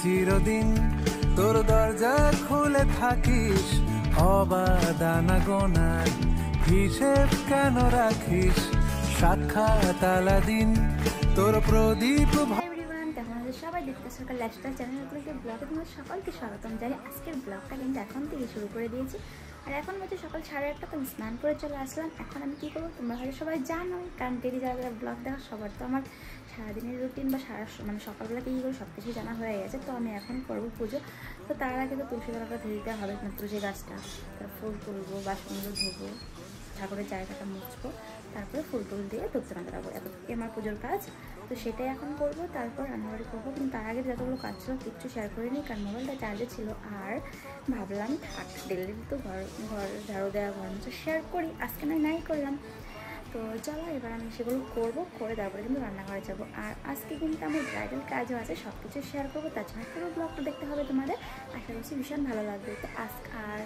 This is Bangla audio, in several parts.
চিরদিন তোর দরজা খুলে থাকিস অবাদানা গোনায় হিসেব কেন রাখিস সাক্ষাৎ আলাদিন তোর প্রদীপ। সবাই দেখতে সরকার লাইফস্টাইল চ্যানেলগুলোকে ব্লগে তোমাদের সকলকে স্বাগতম জানাই। আজকের ব্লগটা কিন্তু এখন থেকে শুরু করে দিয়েছি। আর এখন হচ্ছে সকাল 1:30টা, তো আমি স্নান করে চলে আসলাম। এখন আমি কী করবো তোমরা হয়তো সবাই জানো, কারণ ডেলি যারা যারা ব্লগ দেখা সবার তো আমার সারাদিনের রুটিন বা সকালবেলা কী করবো সব কিছুই জানা হয়ে গেছে। তো আমি এখন করবো পুজো। তো তার আগে তো তুলসী তলাটা ধুইতে হবে, তুলসী গাছটা, তার ফুল তুলবো, বাসনগুলো ধুবো, ঠাকুরের জায়গাটা মুছবো, তারপরে ফুল টুল দিয়ে ধূপচানা দেখাবো। এতটুকু আমার পুজোর কাজ। তো সেটাই এখন করবো, তারপর রান্নাবাড়ি করবো। কিন্তু তার আগে যতগুলো কাজ ছিল কিচ্ছু শেয়ার করিনি, কারণ মোবাইলটা চার্জে ছিল। আর ভাবলাম থাক, ডেলি তো ঘর ঝাড়ু দেওয়া, ঘর মুছে শেয়ার করি, আজকে নাই করলাম। তো চলো এবার আমি সেগুলো করবো, করে তারপরে কিন্তু রান্নাঘরে যাবো। আর আজকে কিন্তু আমার ব্রাইডাল কাজও আছে, সব কিছু শেয়ার করবো। তাছাড়া পুরো ব্লগটা দেখতে হবে তোমাদের, আশা করছি ভীষণ ভালো লাগবে। তো আর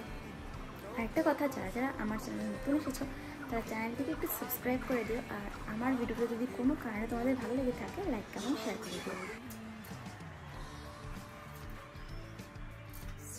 একটা কথা, যারা যারা আমার চ্যানেল নতুন এসেছো তারা চ্যানেলটিকে একটু সাবস্ক্রাইব করে দিও। আর আমার ভিডিওটা যদি কোনো কারণে তোমাদের ভালো লেগে থাকে লাইক কমেন্ট শেয়ার করে দিও।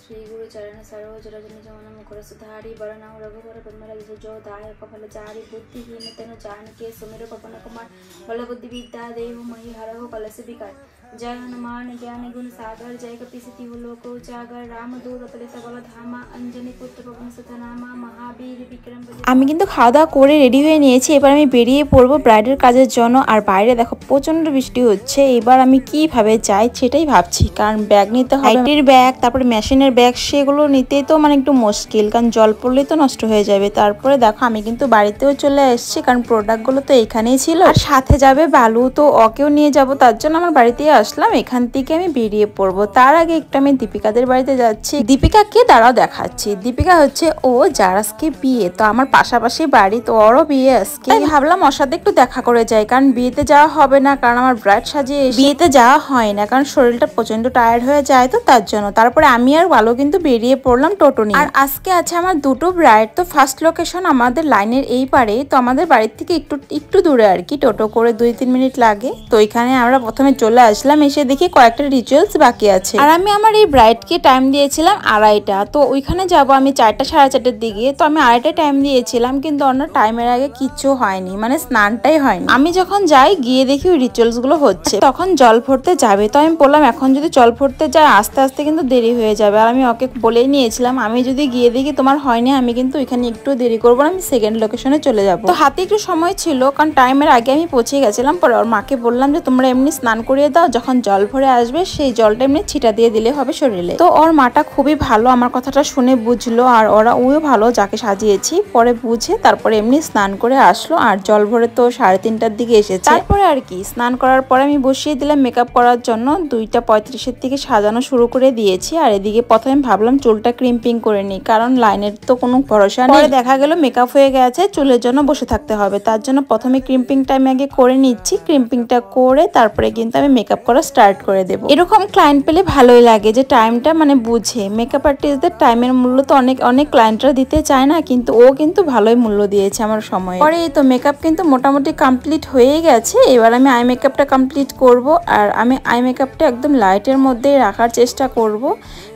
श्री गुरु चरण सरोज रजनी जमन मुखर सुधारी वरनौ रघुवर बिमल जो दायक फल जारी बुद्धिहीन तेनु जानके सुमिर पवन कुमार बल बुद्धि विद्या देव मही हरहु कलश विकार जय हनुमान ज्ञान गुण सागर जय कपीसति लोक उजागर राम दूत अतुलित बल धामा अंजनी पुत्र पवन सुत नामा महावीर विक्रम। আমি কিন্তু খাওয়া দাওয়া করে রেডি হয়ে নিয়েছি। এবার আমি বেরিয়ে পড়বো ব্রাইডের কাজের জন্য। আর বাইরে দেখো প্রচন্ড বৃষ্টি হচ্ছে। এবার আমি কিভাবে যাই সেটাই ভাবছি, কারণ ব্যাগ নিতে হবে, হাইটের ব্যাগ, তারপরে মেশিনের ব্যাগ, সেগুলো নিতেই তো মানে একটু মুশকিল, কারণ জল পড়লেই তো নষ্ট হয়ে যাবে। তারপরে দেখো আমি কিন্তু বাড়িতেও চলে এসেছি, কারণ প্রোডাক্টগুলো তো এখানেই ছিল। আর সাথে যাবে বালু, তো ওকেও নিয়ে যাব, তার জন্য আমার বাড়িতেই আসলাম। এখান থেকে আমি বেরিয়ে পড়বো। তার আগে একটু আমি দীপিকাদের বাড়িতে যাচ্ছি। দীপিকাকে দাঁড়াও দেখাচ্ছি। দীপিকা হচ্ছে ও যার আজকে বিয়ে, তো আমার পাশাপাশি বাড়ি, তো ওরও বিয়ে আজকে। ভাবলাম ওর সাথে একটু দেখা করে যাই, কারণ বিয়েতে যাওয়া হবে না, কারণ আমার ব্রাইড সাজিয়ে বিয়েতে যাওয়া হয় না, কারণ শরীরটা প্রচন্ড টায়ার্ড হয়ে যায়, তো তার জন্য। তারপরে আমি আর বালু কিন্তু বেরিয়ে পড়লাম টোটো নিয়ে। আর আজকে আছে আমার দুটো ব্রাইড। তো ফার্স্ট লোকেশন আমাদের লাইনের এই পারে, তো আমাদের বাড়ির থেকে একটু দূরে আর কি, টোটো করে 2-3 মিনিট লাগে। তো এখানে আমরা প্রথমে চলে আসলাম, এসে দেখি কয়েকটা রিচুয়ালস বাকি আছে। আর আমি আমার এই ব্রাইডকে টাইম দিয়েছিলাম 2:30টা, তো ওইখানে যাব আমি 4টা 4:30টার দিকে। তো আমি 2:30টায় টাইম দিয়েছিলাম, কিন্তু অন্য টাইমের আগে কিচ্ছু হয়নি, মানে স্নানটাই হয়নি। আমি যখন যাই গিয়ে দেখি ওই রিচুয়ালস গুলো হচ্ছে, তখন জল ভরতে যাবে। তো আমি বললাম এখন যদি জল ভরতে যায় আস্তে আস্তে কিন্তু দেরি হয়ে যাবে। আর আমি ওকে বলেই নিয়েছিলাম আমি যদি গিয়ে দেখি তোমার হয়নি, আমি কিন্তু এখানে একটু দেরি করবো না, আমি সেকেন্ড লোকেশনে চলে যাব। তো হাতে একটু সময় ছিল, কারণ টাইমের আগে আমি পৌঁছে গেছিলাম। পরে ওর মাকে বললাম যে তোমরা এমনি স্নান করিয়ে দাও, যখন জল ভরে আসবে সেই জলটা এমনি ছিটা দিয়ে দিলে হবে শরীরে। তো ওর মাটা খুবই ভালো, আমার কথাটা শুনে বুঝলো। আর ওও ভালো, যাকে সাজিয়েছি পরে বুঝে তারপরে এমনি স্নান করে আসলো। আর জল ভরে তো 3:30টার দিকে এসেছে। তারপরে আর কি স্নান করার পরে আমি বসিয়ে দিলাম মেকআপ করার জন্য। 2:35-এর দিকে সাজানো শুরু করে দিয়েছি। আর এদিকে প্রথমে ভাবলাম চুলটা ক্রিম্পিং করে নিই, কারণ লাইনের তো কোনো ভরসা নেই। পরে দেখা গেল মেকআপ হয়ে গেছে, চুলের জন্য বসে থাকতে হবে, তার জন্য প্রথমে ক্রিম্পিংটা আমি আগে করে নিচ্ছি। ক্রিম্পিংটা করে তারপরে কিন্তু আমি মেকআপ করা স্টার্ট করে দেবো। এরকম ক্লায়েন্ট পেলে ভালোই লাগে, যে টাইমটা মানে বুঝে। মেকআপ আর্টিস্টদের টাইমের মূল্য তো অনেক ক্লায়েন্টরা দিতে চায় না, কিন্তু ও কিন্তু ভালোই মূল্য দিয়েছে আমার সময়। পরে এই তো মেকআপ কিন্তু মোটামুটি কমপ্লিট হয়ে গেছে। এবার আমি আই মেকআপটা কমপ্লিট করব। আর আমি আই মেকআপটা একদম লাইটের মধ্যে রাখার চেষ্টা করব,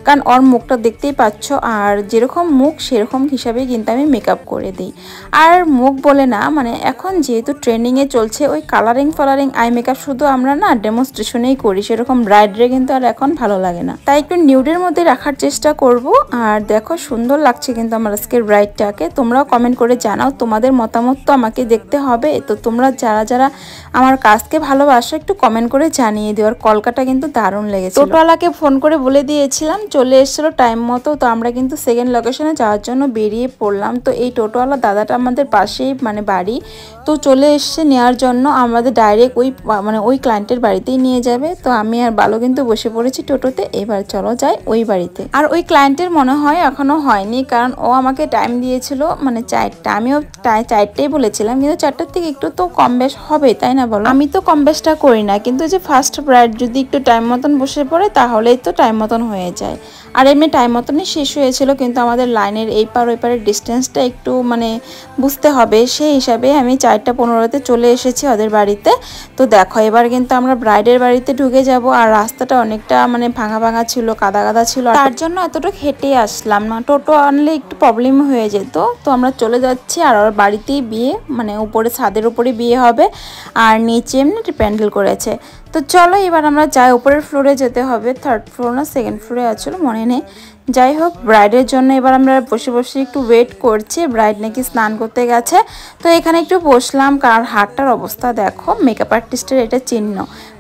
কারণ ওর মুখটা দেখতেই পাচ্ছ। আর যেরকম মুখ সেরকম হিসাবেই কিন্তু আমি মেকআপ করে দিই। আর মুখ বলে না, মানে এখন যেহেতু ট্রেন্ডিংয়ে চলছে ওই কালারিং আই মেকআপ, শুধু আমরা না ডেমনস্ট্রেশনেই করি, সেরকম ব্রাইডরে কিন্তু আর এখন ভালো লাগে না। তাই একটু নিউডের মধ্যে রাখার চেষ্টা করব। আর দেখো সুন্দর লাগছে কিন্তু আমার আজকের ব্রাইডটাকে। তোমরাও কমেন্ট করে জানাও তোমাদের মতামত, তো আমাকে দেখতে হবে। তো তোমরা যারা যারা আমার কাজকে ভালোবাসো একটু কমেন্ট করে জানিয়ে দিও। আর কলকাতা কিন্তু দারুণ লেগেছে। টোটোওয়ালাকে ফোন করে বলে দিয়েছিলাম, চলে এসেছিলো টাইম মতো। তো আমরা কিন্তু সেকেন্ড লোকেশনে যাওয়ার জন্য বেরিয়ে পড়লাম। তো এই টোটোওয়ালা দাদাটা আমাদের পাশেই মানে বাড়ি, তো চলে এসছে নেওয়ার জন্য। আমাদের ডাইরেক্ট ওই ক্লায়েন্টের বাড়িতেই নিয়ে যাবে। তো আমি আর বালো কিন্তু বসে পড়েছি টোটোতে। এবার চলো যাই ওই বাড়িতে। আর ওই ক্লায়েন্টের মনে হয় এখনো হয়নি, কারণ ও আমাকে টাইম দিয়েছিল মানে 4টা, আমিও 4টাই বলেছিলাম, কিন্তু 4টার থেকে একটু তো কম বেশ হবে, তাই না বলো? আমি তো কম বেশটা করি না, কিন্তু যে ফার্স্ট ব্রাইড যদি একটু টাইম মতন বসে পড়ে তাহলেই তো টাইম মতন হয়ে যায়। আর এমনি টাইম মতনই শেষ হয়েছিল, কিন্তু আমাদের লাইনের এই পার ওই পারের ডিস্টেন্সটা একটু মানে বুঝতে হবে, সেই হিসাবে আমি 4:15-তে চলে এসেছি ওদের বাড়িতে। তো দেখো এবার কিন্তু আমরা ব্রাইডের বাড়ি বাড়িতে ঢুকে যাব। আর রাস্তাটা অনেকটা মানে ভাঙা ভাঙা ছিল, কাদা কাদা ছিল, তার জন্য এতটুকু হেঁটে আসলাম না। টোটো আনলে একটু প্রবলেম হয়ে যেত। তো আমরা চলে যাচ্ছি। আর ওর বাড়িতেই বিয়ে, মানে উপরে ছাদের উপরে বিয়ে হবে, আর নিচে এমনি প্যান্ডেল করেছে। তো চলো এবার আমরা যাই, উপরের ফ্লোরে যেতে হবে। 3rd ফ্লোর না 2nd ফ্লোরে আসলে মনে নেই। যাই হোক, ব্রাইডের জন্য এবার আমরা বসে বসে একটু ওয়েট করছি। ব্রাইড নাকি স্নান করতে গেছে, তো এখানে একটু বসলাম। কার হাতটার অবস্থা দেখো, মেকআপ আর্টিস্টের এটা চিহ্ন,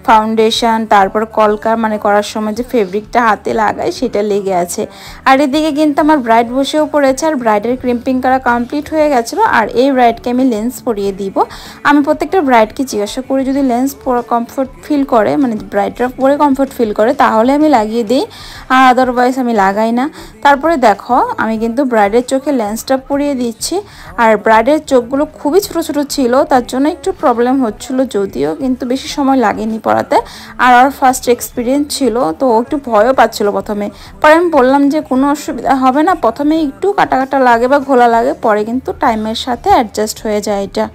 ফাউন্ডেশন তারপর কলকা মানে করার সময় যে ফেব্রিকটা হাতে লাগায় সেটা লেগে আছে। আর এদিকে কিন্তু আমার ব্রাইড বসেও পড়েছে, আর ব্রাইডের ক্রিম্পিং করা কমপ্লিট হয়ে গেছিলো। আর এই ব্রাইডকে আমি লেন্স পরিয়ে দিব। আমি প্রত্যেকটা ব্রাইডকে জিজ্ঞাসা করি যদি লেন্স পরে কমফোর্ট ফিল করে, মানে ব্রাইডরা পরে কমফোর্ট ফিল করে তাহলে আমি লাগিয়ে দিই, আর আদারওয়াইজ আমি লাগাই না। তারপরে দেখো আমি কিন্তু ব্রাইডের চোখে লেন্সটা পরিয়ে দিচ্ছি। আর ব্রাইডের চোখগুলো খুবই ছোট ছোট ছিল, তার জন্য একটু প্রবলেম হচ্ছিল, যদিও কিন্তু বেশি সময় লাগেনি পড়াতে। আর ওর ফার্স্ট এক্সপিরিয়েন্স ছিল, তো ও একটু ভয়ও পাচ্ছিল প্রথমে। পরে আমি বললাম যে কোনো অসুবিধা হবে না, প্রথমে একটু কাটা কাটা লাগে বা ঘোলা লাগে, পরে কিন্তু টাইমের সাথে অ্যাডজাস্ট হয়ে যায় এটা।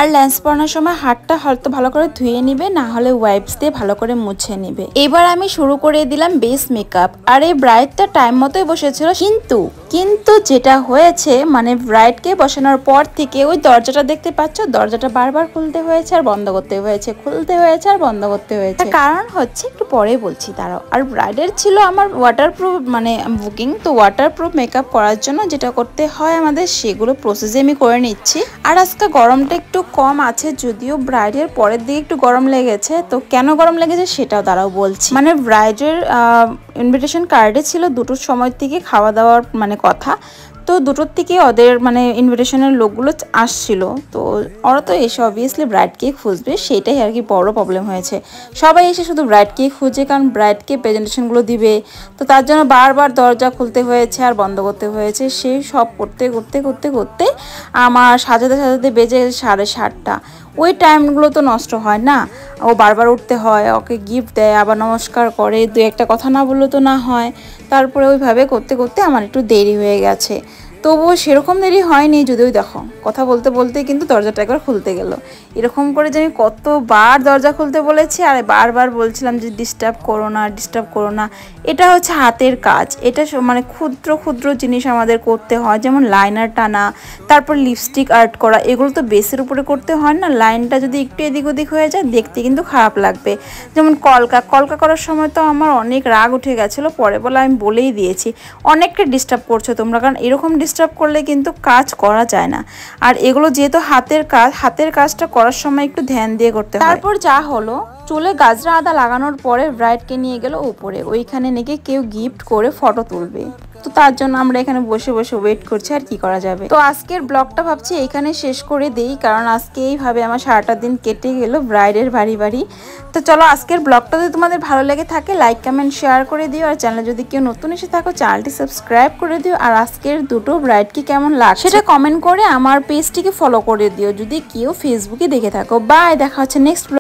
আর লেন্স পরানোর সময় হাতটা হয়তো ভালো করে ধুয়ে নিবে, না হলে ওয়াইপস দিয়ে ভালো করে মুছে নিবে। এবার আমি শুরু করে দিলাম বেস মেকআপ। আর এই ব্রাইডটা টাইম মতোই বসেছিল, কিন্তু যেটা হয়েছে মানে ব্রাইডকে বসানোর পর থেকে ওই দরজাটা দেখতে পাচ্ছ, দরজাটা বারবার খুলতে হয়েছে আর বন্ধ করতে হয়েছে, খুলতে হয়েছে আর বন্ধ করতে হয়েছে। কারণ হচ্ছে একটু পরে বলছি দাঁড়াও। আর ব্রাইডের ছিল আমার ওয়াটারপ্রুফ মানে বুকিং, তো ওয়াটারপ্রুফ মেকআপ করার জন্য যেটা করতে হয় আমাদের সেগুলো প্রসেসে আমি করে নিচ্ছি। আর আজকে গরমটা একটু কম আছে, যদিও ব্রাইডের পরের দিকে একটু গরম লেগেছে। তো কেন গরম লেগেছে সেটাও দাঁড়াও বলছি। মানে ব্রাইডের ইনভিটেশন কার্ডে ছিল 2টোর সময় থেকে খাওয়া দাওয়ার মানে কথা, তো 2টোর থেকে ওদের মানে ইনভিটেশনের লোকগুলো আসছিল। তো ওরা তো এসে অবভিয়াসলি ব্রাইডকেই খুঁজবে, সেটাই আর কি বড় প্রবলেম হয়েছে। সবাই এসে শুধু ব্রাইডকেই খুঁজে, কারণ ব্রাইডকে প্রেজেন্টেশনগুলো দিবে, তো তার জন্য বারবার দরজা খুলতে হয়েছে আর বন্ধ করতে হয়েছে। সেই সব করতে করতে করতে করতে আমার সাজাতে সাজাতে বেজে 7:30টা। ওই টাইমগুলো তো নষ্ট হয় না, ও বারবার উঠতে হয়, ওকে গিফট দেয়, আবার নমস্কার করে, 2-একটা কথা না বললে তো না হয়। তারপরে ওইভাবে করতে করতে আমার একটু দেরি হয়ে গেছে। তবুও সেরকম দেরি হয়নি, যদিও দেখো কথা বলতে বলতে কিন্তু দরজাটা একবার খুলতে গেল। এরকম করে যে আমি কতবার দরজা খুলতে বলেছি, আর বারবার বলছিলাম যে ডিস্টার্ব করো না, ডিস্টার্ব করো না। এটা হচ্ছে হাতের কাজ, এটা মানে ক্ষুদ্র ক্ষুদ্র জিনিস আমাদের করতে হয়, যেমন লাইনার টানা, তারপর লিপস্টিক আর্ট করা, এগুলো তো বেসের উপরে করতে হয় না। লাইনটা যদি একটু এদিক ওদিক হয়ে যায় দেখতে কিন্তু খারাপ লাগবে। যেমন কলকা করার সময় তো আমার অনেক রাগ উঠে গেছিলো, পরে বলে আমি বলেই দিয়েছি অনেককে ডিস্টার্ব করছো তোমরা, কারণ এরকম ডিস্টার্ব করলে কিন্তু কাজ করা যায় না। আর এগুলো যেহেতু হাতের কাজ, হাতের কাজটা করার সময় একটু ধ্যান দিয়ে করতে হয়। তারপর যা হলো, চুলে গাজরা আদা লাগানোর পরে ব্রাইডকে নিয়ে গেল উপরে, ওইখানে নাকি কেউ গিফট করে ফটো তুলবে। তো তার জন্য আমরা এখানে বসে বসে ওয়েট করছি, আর কি করা যাবে। তো আজকের ব্লগটা ভাবছি এইখানে শেষ করে দিই, কারণ আজকে এইভাবে আমার সারাটা দিন কেটে গেল ব্রাইডের বাড়ি। তো চলো আজকের ব্লগটা যদি তোমাদের ভালো লেগে থাকে লাইক কমেন্ট শেয়ার করে দিও, আর চ্যানেলে যদি কেউ নতুন এসে থাকো চ্যানেলটি সাবস্ক্রাইব করে দিও। আর আজকের দুটো ব্রাইডকে কেমন লাগছে সেটা কমেন্ট করে আমার পেজটিকে ফলো করে দিও, যদি কেউ ফেসবুকে দেখে থাকো। বাই, দেখা হচ্ছে নেক্সট ব্লগ।